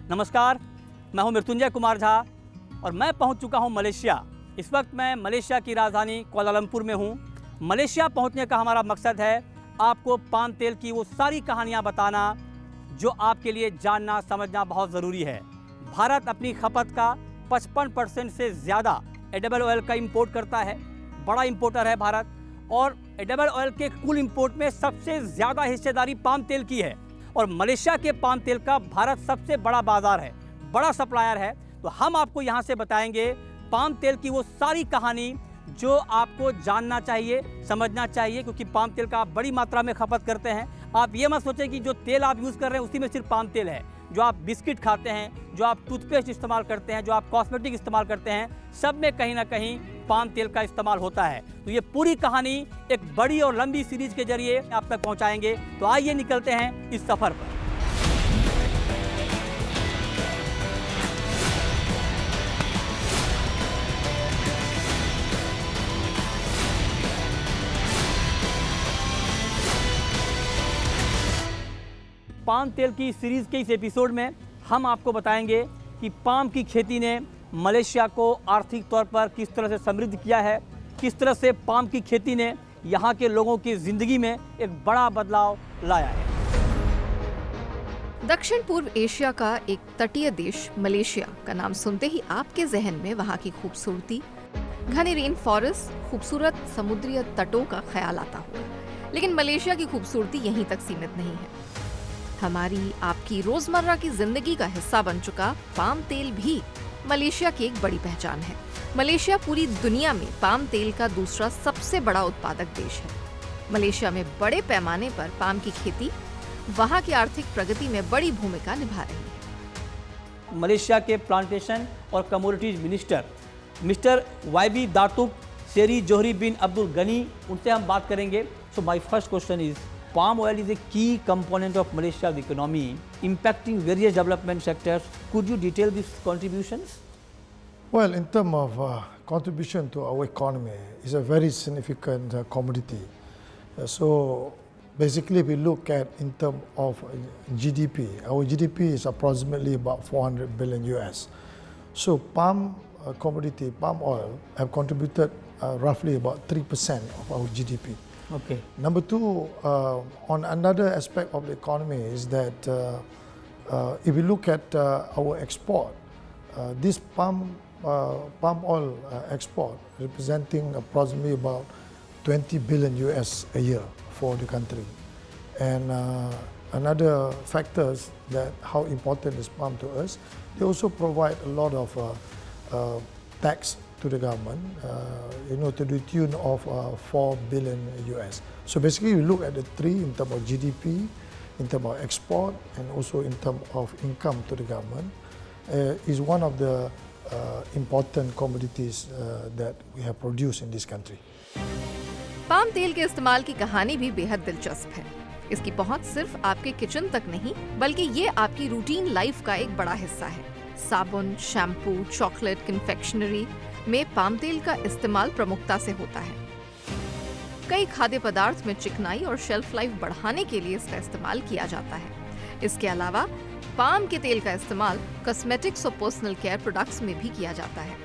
नमस्कार, मैं हूं मृत्युंजय कुमार झा और मैं पहुंच चुका हूं मलेशिया। इस वक्त मैं मलेशिया की राजधानी कुआलालंपुर में हूं। मलेशिया पहुंचने का हमारा मकसद है आपको पाम तेल की वो सारी कहानियां बताना जो आपके लिए जानना समझना बहुत ज़रूरी है। भारत अपनी खपत का 55% से ज़्यादा एडिबल ऑयल का इंपोर्ट करता है। बड़ा इंपोर्टर है भारत और एडिबल ऑयल के कुल इंपोर्ट में सबसे ज़्यादा हिस्सेदारी पाम तेल की है और मलेशिया के पाम तेल का भारत सबसे बड़ा बाजार है, बड़ा सप्लायर है। तो हम आपको यहाँ से बताएंगे पाम तेल की वो सारी कहानी जो आपको जानना चाहिए, समझना चाहिए, क्योंकि पाम तेल का आप बड़ी मात्रा में खपत करते हैं। आप ये मत सोचें कि जो तेल आप यूज़ कर रहे हैं उसी में सिर्फ पाम तेल है। जो आप बिस्किट खाते हैं, जो आप टूथपेस्ट इस्तेमाल करते हैं, जो आप कॉस्मेटिक इस्तेमाल करते हैं, सब में कहीं ना कहीं पाम तेल का इस्तेमाल होता है। तो ये पूरी कहानी एक बड़ी और लंबी सीरीज के जरिए आप तक पहुंचाएंगे। तो आइए निकलते हैं इस सफ़र पर। पाम तेल की सीरीज़ के इस एपिसोड में हम आपको बताएंगे कि पाम की खेती ने मलेशिया को आर्थिक तौर पर किस तरह से समृद्ध किया है, किस तरह से पाम की खेती ने यहाँ के लोगों की ज़िंदगी में एक बड़ा बदलाव लाया है। दक्षिण पूर्व एशिया का एक तटीय देश मलेशिया का नाम सुनते ही आपके जहन में वहाँ की खूबसूरती, घने रेन फॉरेस्ट, खूबसूरत समुद्री तटों का ख्याल आता होगा। लेकिन मलेशिया की खूबसूरती यहीं तक सीमित नहीं है। हमारी आपकी रोजमर्रा की जिंदगी का हिस्सा बन चुका पाम तेल भी मलेशिया की एक बड़ी पहचान है। मलेशिया पूरी दुनिया में पाम तेल का दूसरा सबसे बड़ा उत्पादक देश है। मलेशिया में बड़े पैमाने पर पाम की खेती वहाँ की आर्थिक प्रगति में बड़ी भूमिका निभा रही है। मलेशिया के प्लांटेशन और कमोडिटीज मिनिस्टर मिस्टर वाईबी दातुक शेरी जोहरी बिन अब्दुल गनी, उनसे हम बात करेंगे। So my first question is, palm oil is a key component of Malaysia's economy, impacting various development sectors. Could you detail these contributions? Well, in terms of contribution to our economy, it's a very significant commodity. So basically, if we look at in terms of GDP, our GDP is approximately about 400 billion US. So palm commodity, palm oil, have contributed roughly about 3% of our GDP. Okay. Number two, on another aspect of the economy is that if we look at our export, this palm oil export representing approximately about 20 billion US a year for the country. And another factors that how important is palm to us, they also provide a lot of tax to the government, to the tune of 4 billion US. So basically, we look at the three in terms of GDP, in terms of export, and also in terms of income to the government, is one of the important commodities that we have produced in this country. Palm तेल के इस्तेमाल की कहानी भी बेहद दिलचस्प है। इसकी पहुंच सिर्फ आपके किचन तक नहीं, बल्कि ये आपकी रूटीन लाइफ का एक बड़ा हिस्सा है। साबुन, शैम्पू, चॉकलेट, कन्फेक्शनरी में पाम तेल का इस्तेमाल प्रमुखता से होता है। कई खाद्य पदार्थ में चिकनाई और शेल्फ लाइफ बढ़ाने के लिए इसका इस्तेमाल किया जाता है। इसके अलावा पाम के तेल का इस्तेमाल कॉस्मेटिक्स और पर्सनल केयर प्रोडक्ट्स में भी किया जाता है,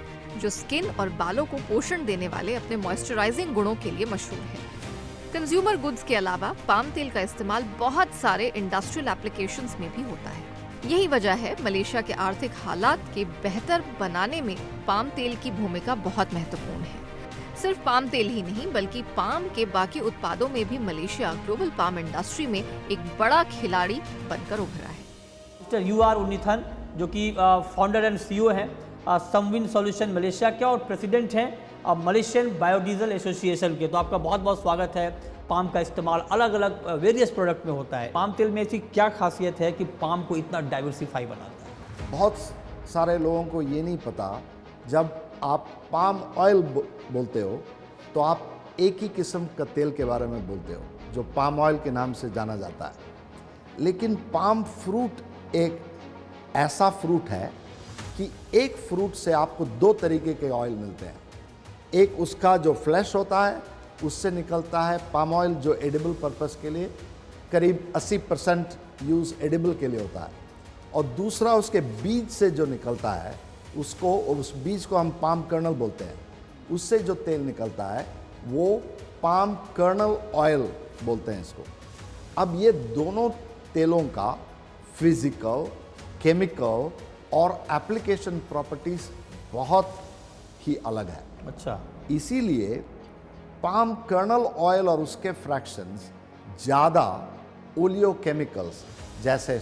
जो स्किन और बालों को पोषण देने वाले अपने मॉइस्चराइजिंग गुणों के लिए मशहूर है। कंज्यूमर गुड्स के अलावा पाम तेल का इस्तेमाल बहुत सारे इंडस्ट्रियल एप्लीकेशंस में भी होता है। यही वजह है मलेशिया के आर्थिक हालात के बेहतर बनाने में पाम तेल की भूमिका बहुत महत्वपूर्ण है। सिर्फ पाम तेल ही नहीं, बल्कि पाम के बाकी उत्पादों में भी मलेशिया ग्लोबल पाम इंडस्ट्री में एक बड़ा खिलाड़ी बनकर उभरा है। मिस्टर UR उन्नीथन, जो कि फाउंडर एंड CEO हैं समविन सॉल्यूशन मलेशिया के और प्रेसिडेंट हैं मलेशियन बायोडीजल एसोसिएशन के। तो आपका बहुत बहुत स्वागत है। पाम का इस्तेमाल अलग अलग वेरियस प्रोडक्ट में होता है। पाम तेल में ऐसी क्या खासियत है कि पाम को इतना डाइवर्सिफाई बनाता है? बहुत सारे लोगों को ये नहीं पता, जब आप पाम ऑयल बोलते हो तो आप एक ही किस्म का तेल के बारे में बोलते हो जो पाम ऑयल के नाम से जाना जाता है। लेकिन पाम फ्रूट एक ऐसा फ्रूट है कि एक फ्रूट से आपको दो तरीके के ऑयल मिलते हैं। एक उसका जो फ्लैश होता है, उससे निकलता है पाम ऑयल जो एडिबल पर्पस के लिए करीब 80% यूज़ एडिबल के लिए होता है। और दूसरा उसके बीज से जो निकलता है उसको, उस बीज को हम पाम कर्नल बोलते हैं, उससे जो तेल निकलता है वो पाम कर्नल ऑयल बोलते हैं इसको। अब ये दोनों तेलों का फिजिकल, केमिकल और एप्लीकेशन प्रॉपर्टीज बहुत ही अलग है। अच्छा। इसीलिए पाम कर्नल ऑयल और उसके फ्रैक्शंस ज़्यादा ओलियोकेमिकल्स जैसे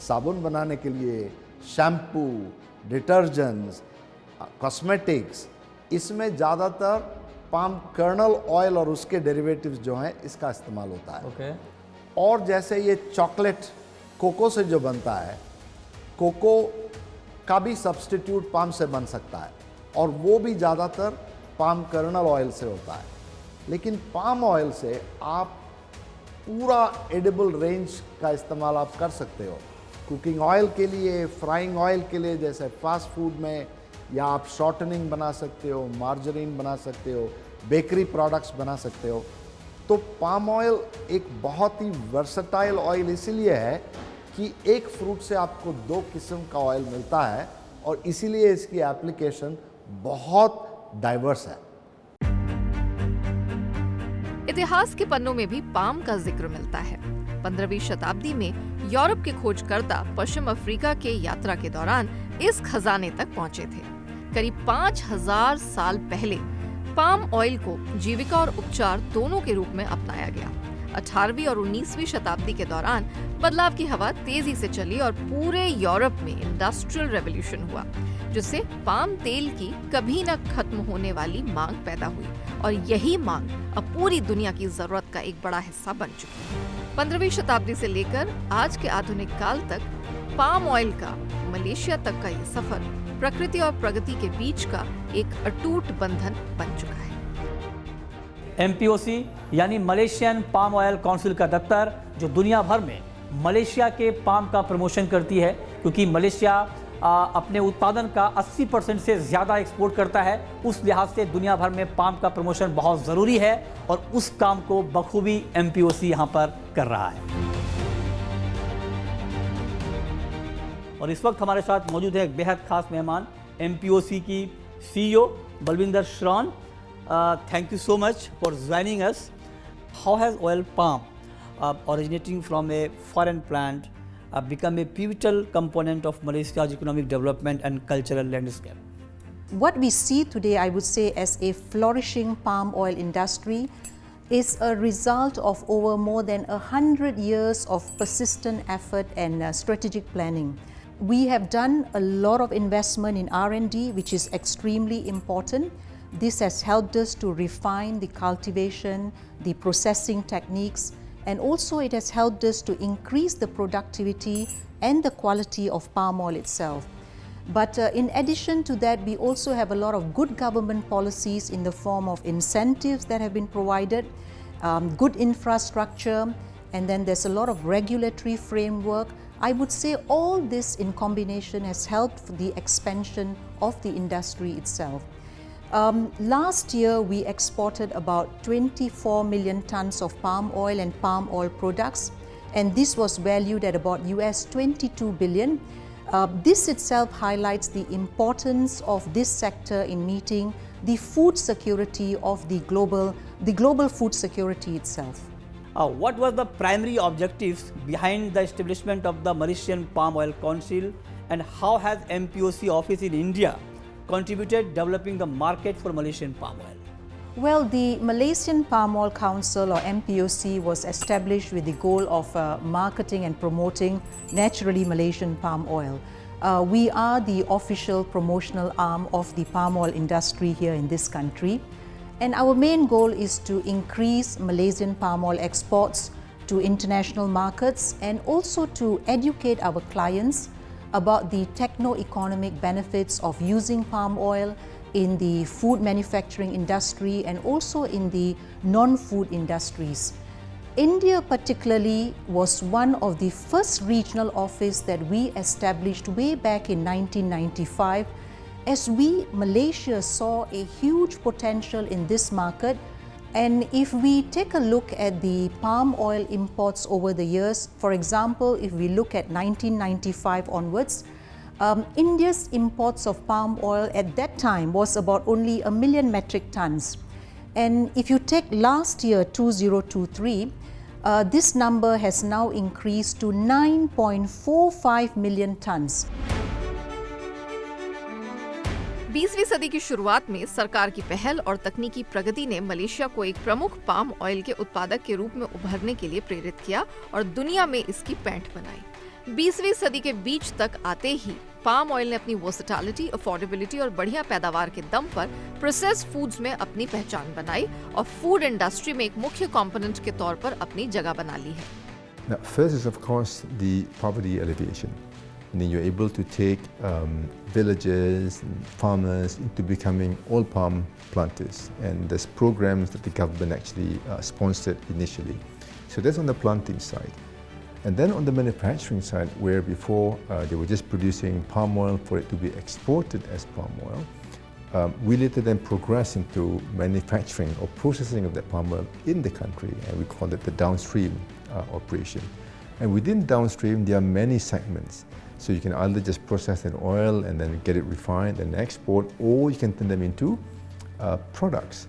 साबुन बनाने के लिए, शैम्पू, डिटर्जेंट्स, कॉस्मेटिक्स, इसमें ज़्यादातर पाम कर्नल ऑयल और उसके डेरिवेटिव्स जो हैं इसका इस्तेमाल होता है। ओके। और जैसे ये चॉकलेट कोको से जो बनता है, कोको का भी सब्स्टिट्यूट पाम से बन सकता है और वो भी ज़्यादातर पाम कर्नल ऑयल से होता है। लेकिन पाम ऑयल से आप पूरा एडिबल रेंज का इस्तेमाल आप कर सकते हो, कुकिंग ऑयल के लिए, फ्राइंग ऑयल के लिए, जैसे फास्ट फूड में, या आप शॉर्टनिंग बना सकते हो, मार्जरीन बना सकते हो, बेकरी प्रोडक्ट्स बना सकते हो। तो पाम ऑयल एक बहुत ही वर्सटाइल ऑयल इसीलिए है कि एक फ्रूट से आपको 2 किस्म का ऑयल मिलता है और इसीलिए इसकी एप्लीकेशन बहुत डाइवर्स है। इतिहास के पन्नों में भी पाम का जिक्र मिलता है। 15वीं शताब्दी में यूरोप के खोजकर्ता पश्चिम अफ्रीका के यात्रा के दौरान इस खजाने तक पहुंचे थे। करीब 5000 साल पहले पाम ऑयल को जीविका और उपचार दोनों के रूप में अपनाया गया। 18वीं और 19वीं शताब्दी के दौरान बदलाव की हवा तेजी से चली और पूरे यूरोप में इंडस्ट्रियल रेवोल्यूशन हुआ, जिससे पाम तेल की कभी न खत्म होने वाली मांग पैदा हुई और यही मांग अब पूरी दुनिया की जरूरत का एक बड़ा हिस्सा बन चुकी है। 15वीं शताब्दी से लेकर आज के आधुनिक काल तक पाम ऑयल का मलेशिया तक का ये सफर प्रकृति और प्रगति के बीच का एक अटूट बंधन बन चुका है। MPOC यानी मलेशियन पाम ऑयल काउंसिल का दफ्तर, जो दुनिया भर में मलेशिया के पाम का प्रमोशन करती है, क्योंकि मलेशिया अपने उत्पादन का 80% से ज़्यादा एक्सपोर्ट करता है। उस लिहाज से दुनिया भर में पाम का प्रमोशन बहुत ज़रूरी है और उस काम को बखूबी MPOC यहाँ पर कर रहा है। और इस वक्त हमारे साथ मौजूद है एक बेहद खास मेहमान, MPOC की CEO Balwinder श्रॉन। Thank you so much for joining us. How has oil palm, originating from a foreign plant, become a pivotal component of Malaysia's economic development and cultural landscape? What we see today, I would say, as a flourishing palm oil industry is a result of over more than 100 years of persistent effort and strategic planning. We have done a lot of investment in R&D, which is extremely important. This has helped us to refine the cultivation, the processing techniques, and also it has helped us to increase the productivity and the quality of palm oil itself. But in addition to that, we also have a lot of good government policies in the form of incentives that have been provided, good infrastructure, and then there's a lot of regulatory framework. I would say all this in combination has helped for the expansion of the industry itself. Last year, we exported about 24 million tons of palm oil and palm oil products, and this was valued at about US 22 billion. This itself highlights the importance of this sector in meeting the food security of the global food security itself. What was the primary objectives behind the establishment of the Malaysian Palm Oil Council, and how has MPOC office in India contributed developing the market for Malaysian palm oil? Well, the Malaysian Palm Oil Council, or MPOC, was established with the goal of marketing and promoting naturally Malaysian palm oil. We are the official promotional arm of the palm oil industry here in this country. And our main goal is to increase Malaysian palm oil exports to international markets and also to educate our clients about the techno-economic benefits of using palm oil in the food manufacturing industry and also in the non-food industries. India particularly was one of the first regional office that we established way back in 1995, as Malaysia saw a huge potential in this market, And if we take a look at the palm oil imports over the years, for example, if we look at 1995 onwards, India's imports of palm oil at that time was about only 1 million metric tons. And if you take last year, 2023, this number has now increased to 9.45 million tons. 20वीं सदी की शुरुआत में सरकार की पहल और तकनीकी प्रगति ने मलेशिया को एक प्रमुख पाम ऑयल के उत्पादक के रूप में उभरने के लिए प्रेरित किया और दुनिया में इसकी पैंठ बनाई। 20वीं सदी के बीच तक आते ही पाम ऑयल ने अपनी वर्सेटिलिटी, अफोर्डेबिलिटी और बढ़िया पैदावार के दम पर प्रोसेस्ड फूड्स में अपनी पहचान बनाई और फूड इंडस्ट्री में एक मुख्य कंपोनेंट के तौर पर अपनी जगह बना ली है। Now, first is of course the poverty alleviation. And then you're able to take villages and farmers into becoming oil palm planters. And there's programs that the government actually sponsored initially. So that's on the planting side. And then on the manufacturing side, where before they were just producing palm oil for it to be exported as palm oil, we later then progressed into manufacturing or processing of that palm oil in the country, and we call it the downstream operation. And within downstream, there are many segments. So you can either just process an oil and then get it refined and export, or you can turn them into products.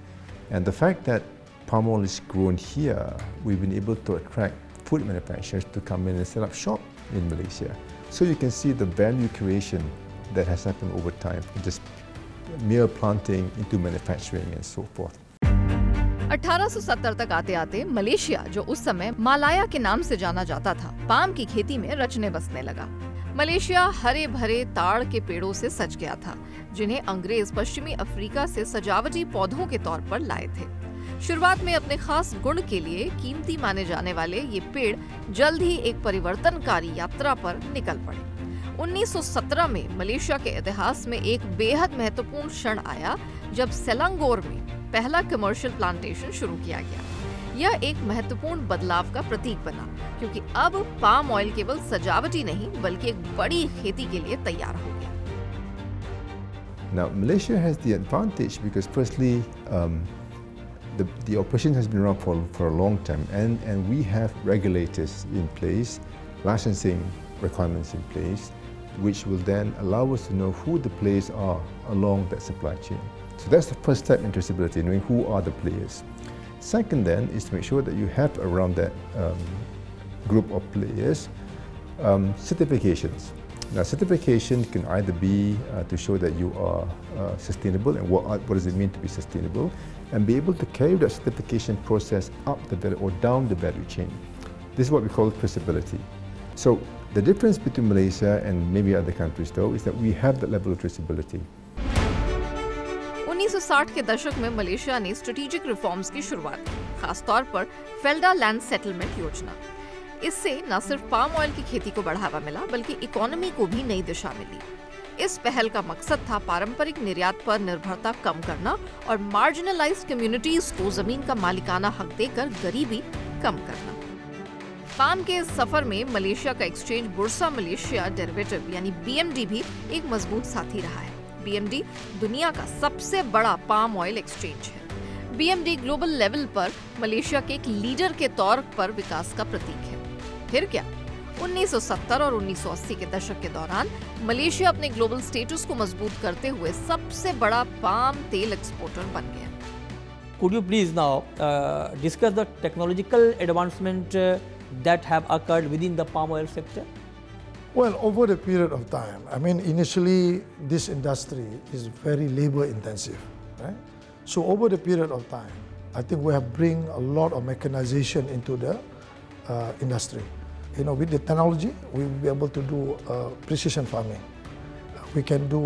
And the fact that palm oil is grown here, we've been able to attract food manufacturers to come in and set up shop in Malaysia. So you can see the value creation that has happened over time, from just mere planting into manufacturing and so forth. 1870 तक आते आते Malaysia, जो उस समय मालाया के नाम से जाना जाता था, पाम की खेती में रचने बसने लगा। मलेशिया हरे भरे ताड़ के पेड़ों से सज गया था, जिन्हें अंग्रेज पश्चिमी अफ्रीका से सजावटी पौधों के तौर पर लाए थे। शुरुआत में अपने खास गुण के लिए कीमती माने जाने वाले ये पेड़ जल्द ही एक परिवर्तनकारी यात्रा पर निकल पड़े। 1917 में मलेशिया के इतिहास में एक बेहद महत्वपूर्ण क्षण आया, जब सेलांगोर में पहला कमर्शियल प्लांटेशन शुरू किया गया। यह एक महत्वपूर्ण बदलाव का प्रतीक बना, क्योंकि अब पाम ऑयल केवल सजावटी नहीं बल्कि एक बड़ी खेती के लिए तैयार हो गया। Now, Malaysia has the advantage because firstly, the operation has been around for a long time, and we have regulators in place, licensing requirements in place, which will then allow us to know who the players are along that supply chain. So that's the first step in traceability, knowing who are the players. Second then is to make sure that you have around that group of players certifications. Now, certification can either be to show that you are sustainable, and what does it mean to be sustainable, and be able to carry that certification process up the value or down the value chain. This is what we call traceability. So the difference between Malaysia and maybe other countries though is that we have that level of traceability. 1960 के दशक में Malaysia ने strategic reforms की शुरुआत की, खास तौर पर फेल्डा लैंड सेटलमेंट योजना। इससे न सिर्फ पाम ऑयल की खेती को बढ़ावा मिला, बल्कि इकोनॉमी को भी नई दिशा मिली। इस पहल का मकसद था पारंपरिक निर्यात पर निर्भरता कम करना और मार्जिनलाइज्ड कम्युनिटीज को जमीन का मालिकाना हक देकर गरीबी कम करना। पाम के इस सफर में मलेशिया का एक्सचेंज बुर्सा मलेशिया डेरिवेटिव यानी BMD भी एक मजबूत साथी रहा है। BMD दुनिया का सबसे बड़ा पाम ऑयल एक्सचेंज है। BMD ग्लोबल लेवल पर मलेशिया के एक लीडर के तौर पर विकास का प्रतीक है। फिर क्या, 1970 और 1980 के दशक के दौरान मलेशिया अपने ग्लोबल स्टेटस को मजबूत करते हुए सबसे बड़ा पाम तेल एक्सपोर्टर बन गया। Could you please now discuss the technological advancement that have occurred within the palm oil sector? Well, over the period of time, I mean, initially this industry is very labor intensive, right? So over the period of time, I think we have bring a lot of mechanization into the industry. You know, with the technology, we will be able to do precision farming. We can do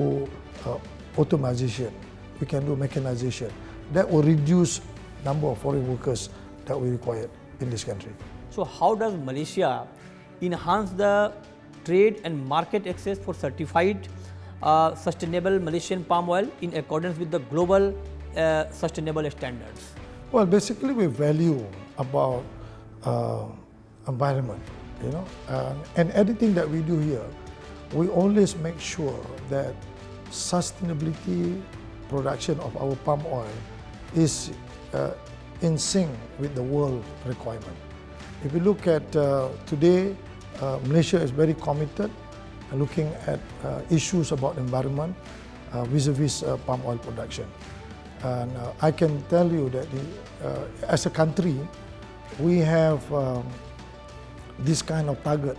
automation. We can do mechanization. That will reduce number of foreign workers that we require in this country. So how does Malaysia enhance the trade and market access for certified sustainable Malaysian palm oil in accordance with the global sustainable standards? Well, basically we value about environment, you know, and anything that we do here, we always make sure that sustainability production of our palm oil is in sync with the world requirement. If you look at today, Malaysia is very committed looking at issues about environment vis-a-vis palm oil production. And I can tell you that as a country, we have this kind of target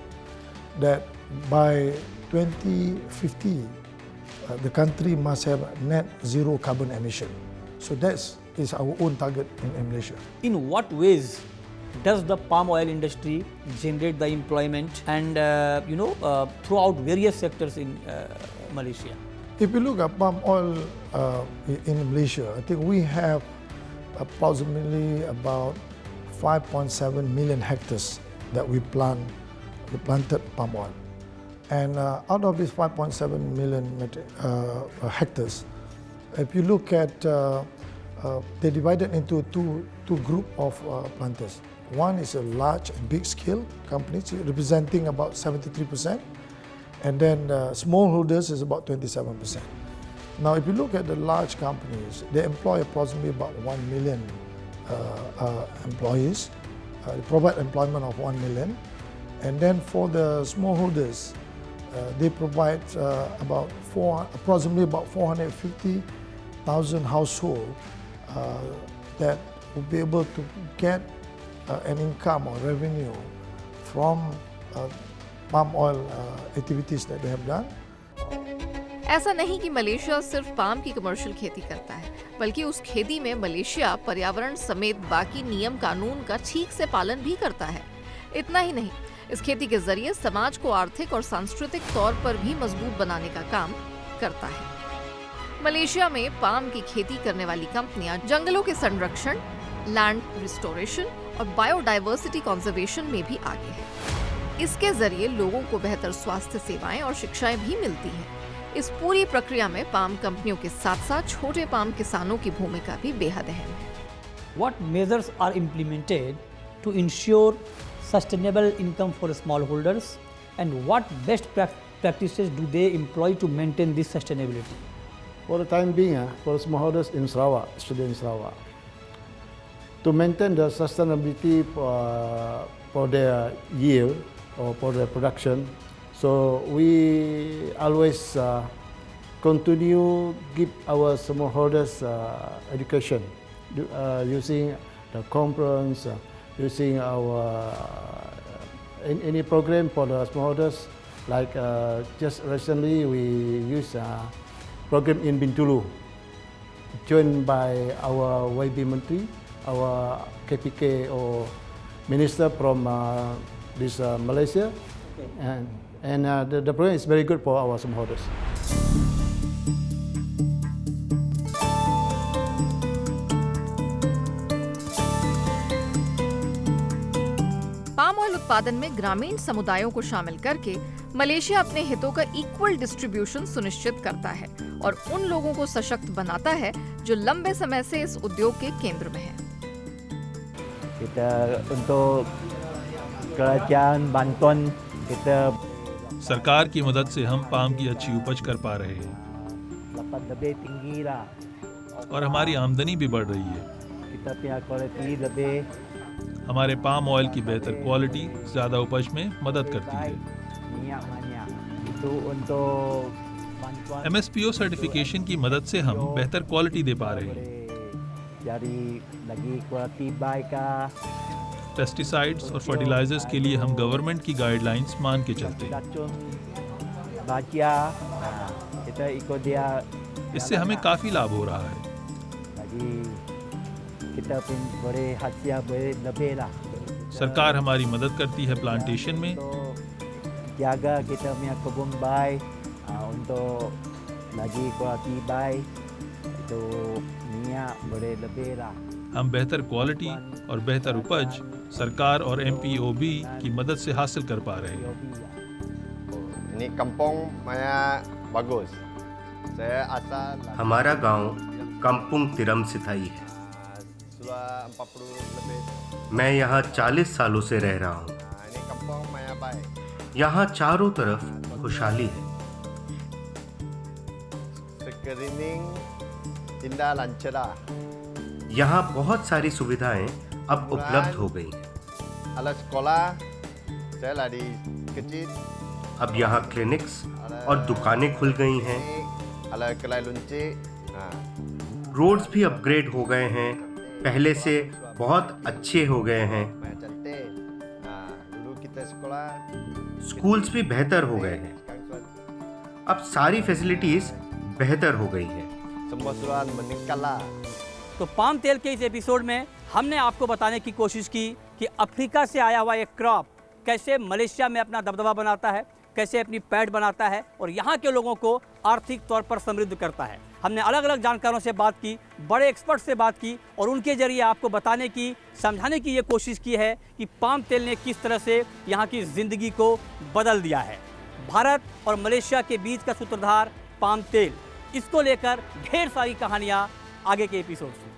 that by 2050, the country must have net zero carbon emission. So that is our own target in Malaysia. In what ways does the palm oil industry generate the employment and throughout various sectors in Malaysia? If you look at palm oil in Malaysia, I think we have approximately about 5.7 million hectares that we planted palm oil. And out of these 5.7 million hectares, if you look at, they're divided into two group of planters. One is a large and big scale companies representing about 73%, and then smallholders is about 27%. Now, if you look at the large companies, they employ approximately about 1 million employees. They provide employment of 1 million. And then for the smallholders, they provide approximately about 450,000 households that will be able to get an income or revenue from palm oil activities that they have done. ऐसा नहीं कि Malaysia सिर्फ palm की commercial खेती करता है, बल्कि उस खेती में मलेशिया पर्यावरण समेत बाकी नियम कानून का ठीक से पालन भी करता है। इतना ही नहीं, इस खेती के जरिए समाज को आर्थिक और सांस्कृतिक तौर पर भी मजबूत बनाने का काम करता है। मलेशिया में पाम की खेती करने वाली कंपनियां जंगलों के संरक्षण, लैंड रिस्टोरेशन और बायोडाइवर्सिटी कंजर्वेशन में भी आगे है। इसके जरिए लोगों को बेहतर स्वास्थ्य सेवाएं और शिक्षाएं भी मिलती हैं। इस पूरी प्रक्रिया में पाम कंपनियों के साथ-साथ छोटे पाम किसानों की भूमिका भी बेहद अहम है। What measures are implemented to ensure sustainable income for smallholders, and what best practices do they employ to maintain this sustainability? For the time being, for smallholders in Sarawak, especially in Sarawak, to maintain the sustainability for their yield or for their production, so we always continue give our smallholders education using the conference, using our any program for the smallholders. Like just recently, we use a program in Bintulu, joined by our YB Menteri, our KPK or minister from this Malaysia, and the program is very good for our smallholders. Palm oil उत्पादन में ग्रामीण समुदायों को शामिल करके Malaysia अपने हितों का इक्वल डिस्ट्रीब्यूशन सुनिश्चित करता है और उन लोगों को सशक्त बनाता है जो लंबे समय से इस उद्योग के केंद्र में हैं। सरकार की मदद से हम पाम की अच्छी उपज कर पा रहे हैं और हमारी आमदनी भी बढ़ रही है। हमारे पाम ऑयल की बेहतर क्वालिटी ज़्यादा उपज में मदद करती है। MSPO सर्टिफिकेशन की मदद से हम बेहतर क्वालिटी दे पा रहे हैं। पेस्टिसाइड्स और फर्टिलाइजर्स के लिए हम गवर्नमेंट की गाइडलाइंस मान के चलते हैं। इससे हमें काफ़ी लाभ हो रहा है। सरकार हमारी मदद करती है प्लांटेशन में। हम बेहतर क्वालिटी और बेहतर उपज सरकार और MPOB की मदद से हासिल कर पा रहे हैं। Ini kampung Maya bagus. Saya asal हमारा गांव काम्पुंग तिरम सिथाई है। sudah 40 lebih. मैं यहाँ 40 सालों से रह रहा हूँ। Ini kampung Maya baik. यहाँ चारों तरफ खुशहाली है। Sekeliling indah dan cerah. यहाँ बहुत सारी सुविधाएं अब उपलब्ध हो गई हैं। Ala sekolah, saya lah di kecil. अब यहाँ क्लिनिक्स और दुकानें खुल गई हैं। Ala kelai luncik. रोड्स भी अपग्रेड हो गए हैं, पहले से बहुत अच्छे हो गए हैं। Banyak cantik. Dulu kita sekolah. Schools भी बेहतर हो गए हैं। Sekarang suatu अब सारी फैसिलिटीज बेहतर हो गई है। semua suruhan meningkat lah. तो पाम तेल के इस एपिसोड में हमने आपको बताने की कोशिश की कि अफ्रीका से आया हुआ एक क्रॉप कैसे मलेशिया में अपना दबदबा बनाता है, कैसे अपनी पैठ बनाता है और यहाँ के लोगों को आर्थिक तौर पर समृद्ध करता है। हमने अलग अलग जानकारों से बात की, बड़े एक्सपर्ट से बात की और उनके जरिए आपको बताने की, समझाने की ये कोशिश की है कि पाम तेल ने किस तरह से यहाँ की ज़िंदगी को बदल दिया है। भारत और मलेशिया के बीच का सूत्रधार पाम तेल, इसको लेकर ढेर सारी कहानियाँ आगे के एपिसोड्स में।